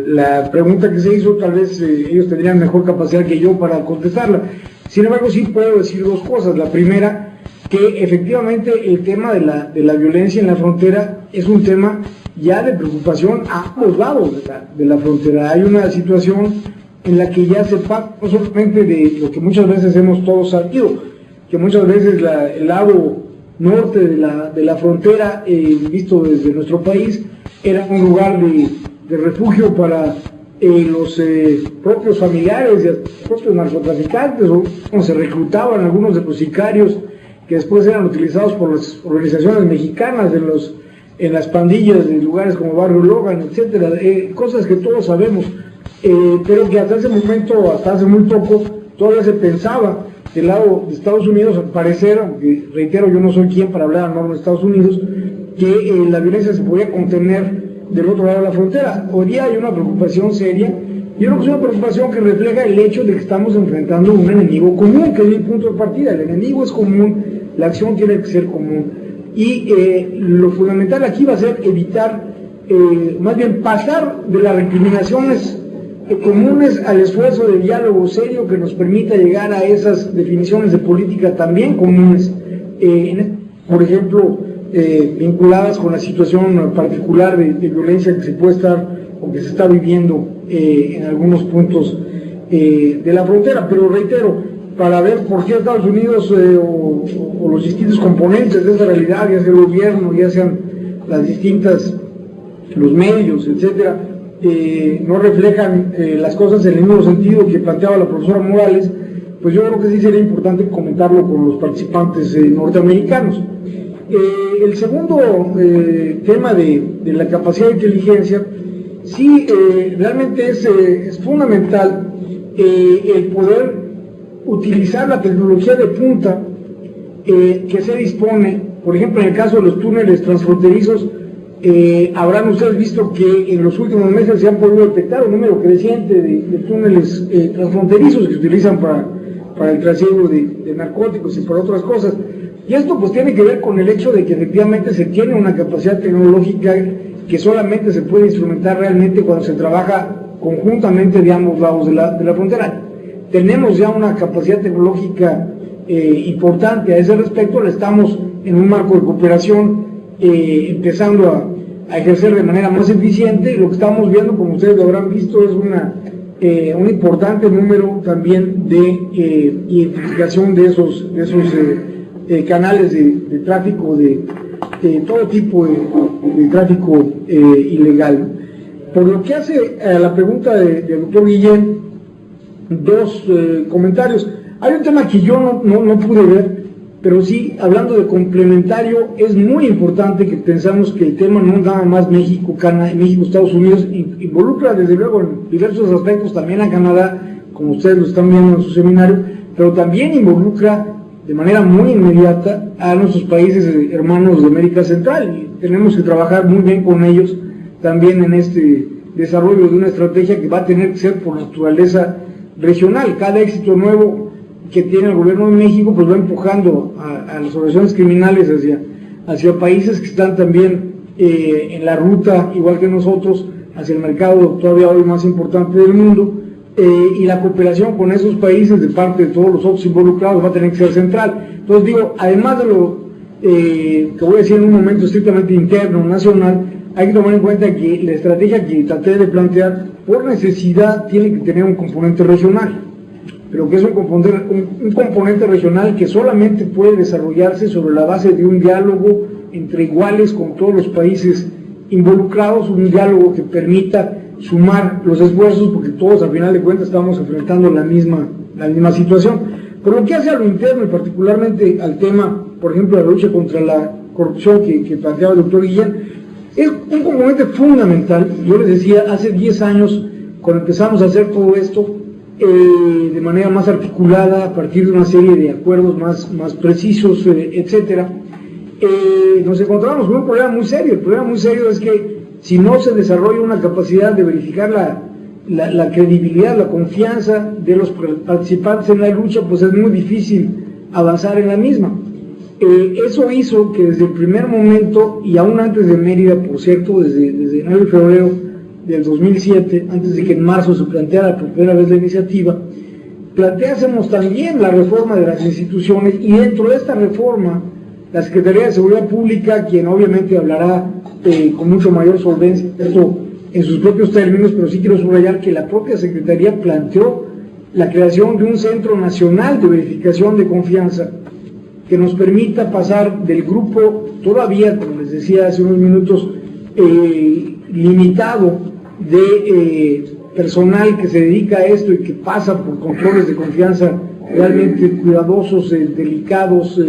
la pregunta que se hizo, tal vez ellos tendrían mejor capacidad que yo para contestarla. Sin embargo, sí puedo decir dos cosas. La primera, que efectivamente el tema de la violencia en la frontera es un tema ya de preocupación a ambos lados de la frontera. Hay una situación en la que ya se pasa no solamente de lo que muchas veces hemos todos sabido, que muchas veces el lado norte de la frontera, visto desde nuestro país, era un lugar de refugio para los propios familiares y los propios narcotraficantes, o se reclutaban algunos de los sicarios que después eran utilizados por las organizaciones mexicanas en las pandillas de lugares como Barrio Logan, etcétera, cosas que todos sabemos, pero que hasta ese momento, hasta hace muy poco, todavía se pensaba del lado de Estados Unidos, al parecer, aunque reitero, yo no soy quien para hablar a nombre de Estados Unidos, que la violencia se podía contener del otro lado de la frontera. Hoy día hay una preocupación seria. Yo creo que es una preocupación que refleja el hecho de que estamos enfrentando un enemigo común, que es mi punto de partida. El enemigo es común, la acción tiene que ser común. Y lo fundamental aquí va a ser evitar, más bien pasar de las recriminaciones comunes al esfuerzo de diálogo serio que nos permita llegar a esas definiciones de política también comunes, por ejemplo, vinculadas con la situación particular de violencia que se puede estar o que se está viviendo en algunos puntos de la frontera. Pero reitero, para ver por qué Estados Unidos o los distintos componentes de esa realidad, ya sea el gobierno, ya sean los medios, etcétera, no reflejan las cosas en el mismo sentido que planteaba la profesora Morales, pues yo creo que sí sería importante comentarlo con los participantes norteamericanos. El segundo tema de la capacidad de inteligencia, sí, realmente es fundamental el poder utilizar la tecnología de punta que se dispone. Por ejemplo, en el caso de los túneles transfronterizos, habrán ustedes visto que en los últimos meses se han podido detectar un número creciente de túneles transfronterizos que se utilizan para el trasiego de narcóticos y para otras cosas. Y esto pues tiene que ver con el hecho de que efectivamente se tiene una capacidad tecnológica que solamente se puede instrumentar realmente cuando se trabaja conjuntamente de ambos lados de la frontera. Tenemos ya una capacidad tecnológica importante a ese respecto, la estamos en un marco de cooperación empezando a ejercer de manera más eficiente, y lo que estamos viendo, como ustedes lo habrán visto, es un importante número también de identificación de esos canales de tráfico, de todo tipo de tráfico ilegal. Por lo que hace a la pregunta del doctor Guillén, dos comentarios. Hay un tema que yo no pude ver, pero sí, hablando de complementario, es muy importante que pensamos que el tema no nada más México, Estados Unidos, involucra desde luego en diversos aspectos también a Canadá, como ustedes lo están viendo en su seminario, pero también involucra de manera muy inmediata a nuestros países hermanos de América Central, y tenemos que trabajar muy bien con ellos también en este desarrollo de una estrategia que va a tener que ser por naturaleza regional. Cada éxito nuevo que tiene el gobierno de México pues va empujando a las organizaciones criminales hacia países que están también en la ruta, igual que nosotros, hacia el mercado todavía hoy más importante del mundo, y la cooperación con esos países de parte de todos los otros involucrados va a tener que ser central. Entonces digo, además de lo que voy a decir en un momento estrictamente interno, nacional, hay que tomar en cuenta que la estrategia que traté de plantear, por necesidad, tiene que tener un componente regional, pero que es un componente regional que solamente puede desarrollarse sobre la base de un diálogo entre iguales con todos los países involucrados, un diálogo que permita sumar los esfuerzos, porque todos al final de cuentas estamos enfrentando la misma situación. Por lo que hace a lo interno y particularmente al tema, por ejemplo, de la lucha contra la corrupción que planteaba el doctor Guillén, es un componente fundamental. Yo les decía, hace 10 años, cuando empezamos a hacer todo esto, de manera más articulada a partir de una serie de acuerdos más precisos, etcétera. Nos encontramos con un problema muy serio. El problema muy serio es que si no se desarrolla una capacidad de verificar la credibilidad, la confianza de los participantes en la lucha, pues es muy difícil avanzar en la misma. Eso hizo que desde el primer momento, y aún antes de Mérida, por cierto, desde enero y febrero del 2007, antes de que en marzo se planteara por primera vez la iniciativa, planteásemos también la reforma de las instituciones, y dentro de esta reforma, la Secretaría de Seguridad Pública, quien obviamente hablará con mucho mayor solvencia, esto en sus propios términos, pero sí quiero subrayar que la propia Secretaría planteó la creación de un Centro Nacional de Verificación de Confianza que nos permita pasar del grupo todavía, como les decía hace unos minutos, limitado de personal que se dedica a esto y que pasa por controles de confianza realmente cuidadosos, delicados,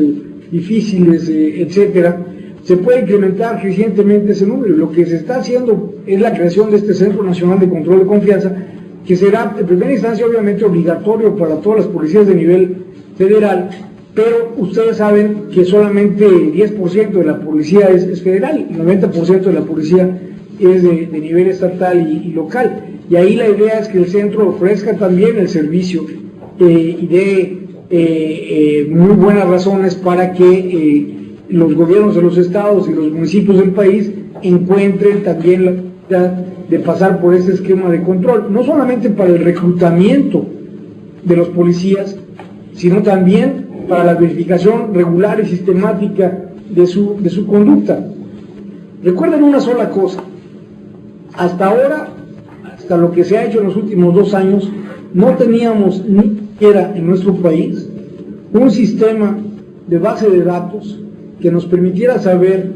difíciles, etcétera. Se puede incrementar recientemente ese número. Lo que se está haciendo es la creación de este Centro Nacional de Control de Confianza, que será en primera instancia obviamente obligatorio para todas las policías de nivel federal, pero ustedes saben que solamente 10% de la policía es federal, el 90% de la policía es de nivel estatal y local, y ahí la idea es que el centro ofrezca también el servicio y dé muy buenas razones para que los gobiernos de los estados y los municipios del país encuentren también la posibilidad de pasar por este esquema de control, no solamente para el reclutamiento de los policías, sino también para la verificación regular y sistemática de su conducta. Recuerden una sola cosa: hasta ahora, hasta lo que se ha hecho en los últimos 2 años, no teníamos ni siquiera en nuestro país un sistema de base de datos que nos permitiera saber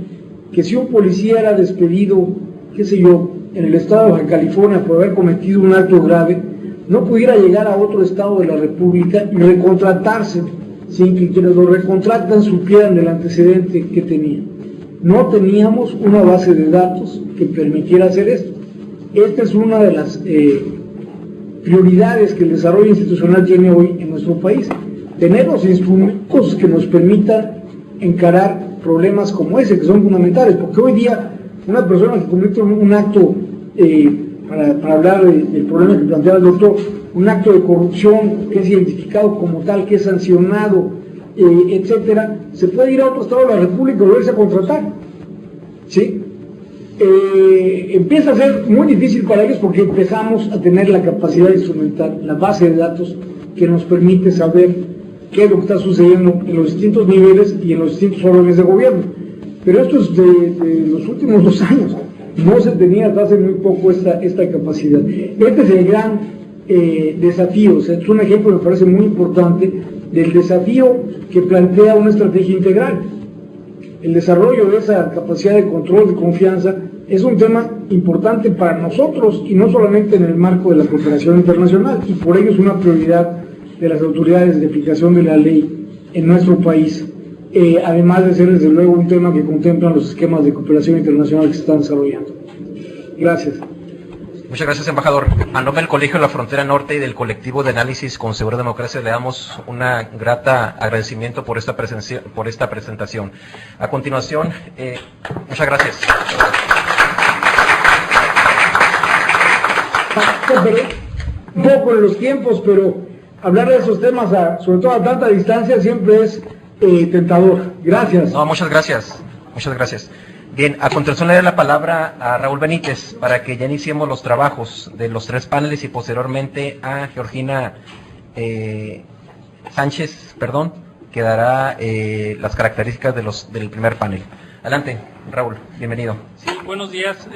que si un policía era despedido, qué sé yo, en el estado de Baja California por haber cometido un acto grave, no pudiera llegar a otro estado de la República y recontratarse sin que quienes lo recontratan supieran del antecedente que tenía. No teníamos una base de datos que permitiera hacer esto. Esta es una de las prioridades que el desarrollo institucional tiene hoy en nuestro país. Tener los instrumentos que nos permitan encarar problemas como ese, que son fundamentales, porque hoy día una persona que comete un acto, para hablar del problema que plantea el doctor, un acto de corrupción que es identificado como tal, que es sancionado, etcétera, se puede ir a otro estado de la República y volverse a contratar, ¿sí? Empieza a ser muy difícil para ellos porque empezamos a tener la capacidad instrumental, la base de datos que nos permite saber qué es lo que está sucediendo en los distintos niveles y en los distintos órdenes de gobierno. Pero esto es de los últimos 2 años, no se tenía hasta hace muy poco esta capacidad. Este es el gran desafío, o sea, es un ejemplo, me parece muy importante, del desafío que plantea una estrategia integral. El desarrollo de esa capacidad de control de confianza es un tema importante para nosotros y no solamente en el marco de la cooperación internacional, y por ello es una prioridad de las autoridades de aplicación de la ley en nuestro país, además de ser desde luego un tema que contemplan los esquemas de cooperación internacional que se están desarrollando. Gracias. Muchas gracias, embajador. A nombre del Colegio de la Frontera Norte y del colectivo de análisis con Segura Democracia le damos una grata agradecimiento por esta presentación. A continuación, muchas gracias. Un poco en los tiempos, pero hablar de esos temas, sobre todo a tanta distancia, siempre es tentador. Gracias. No, muchas gracias. Muchas gracias. Bien, a continuación le doy la palabra a Raúl Benítez para que ya iniciemos los trabajos de los 3 paneles y posteriormente a Georgina Sánchez, que dará las características del primer panel. Adelante, Raúl, bienvenido. Sí, buenos días.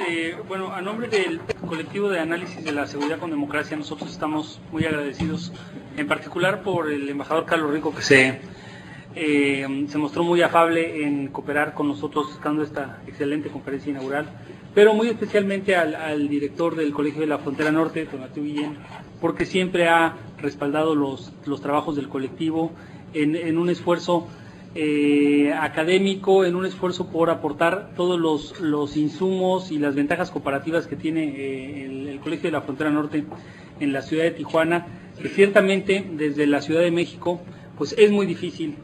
A nombre del colectivo de análisis de la seguridad con democracia, nosotros estamos muy agradecidos, en particular por el embajador Carlos Rico, que se mostró muy afable en cooperar con nosotros dando esta excelente conferencia inaugural, pero muy especialmente al director del Colegio de la Frontera Norte, don Mateo Guillén, porque siempre ha respaldado los trabajos del colectivo en un esfuerzo académico, en un esfuerzo por aportar todos los insumos y las ventajas comparativas que tiene el Colegio de la Frontera Norte en la ciudad de Tijuana, que ciertamente desde la Ciudad de México pues es muy difícil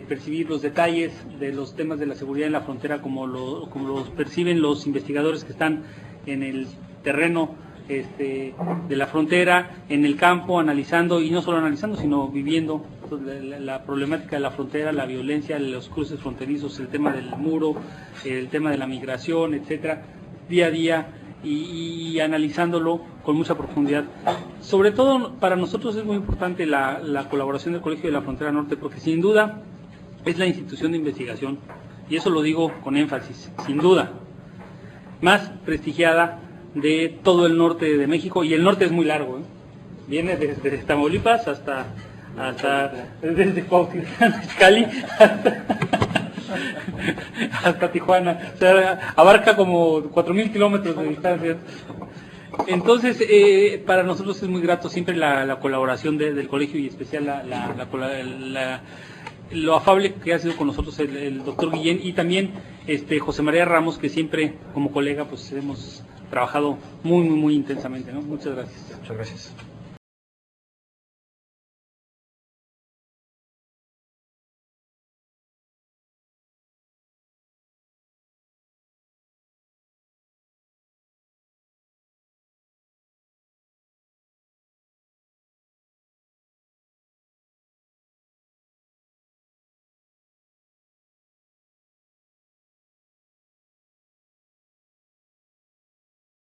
percibir los detalles de los temas de la seguridad en la frontera como los perciben los investigadores que están en el terreno de la frontera, en el campo, analizando, y no solo analizando, sino viviendo la problemática de la frontera, la violencia, los cruces fronterizos, el tema del muro, el tema de la migración, etcétera, día a día, y analizándolo con mucha profundidad. Sobre todo para nosotros es muy importante la colaboración del Colegio de la Frontera Norte, porque sin duda es la institución de investigación, y eso lo digo con énfasis, sin duda, más prestigiada de todo el norte de México, y el norte es muy largo, viene desde Tamaulipas hasta desde Cuautitlán, Izcalli hasta Tijuana, o sea, abarca como 4,000 kilómetros de distancia. Entonces, para nosotros es muy grato siempre la colaboración del colegio, y especial lo afable que ha sido con nosotros el doctor Guillén, y también José María Ramos, que siempre como colega pues hemos trabajado muy intensamente, ¿no? Muchas gracias. Muchas gracias.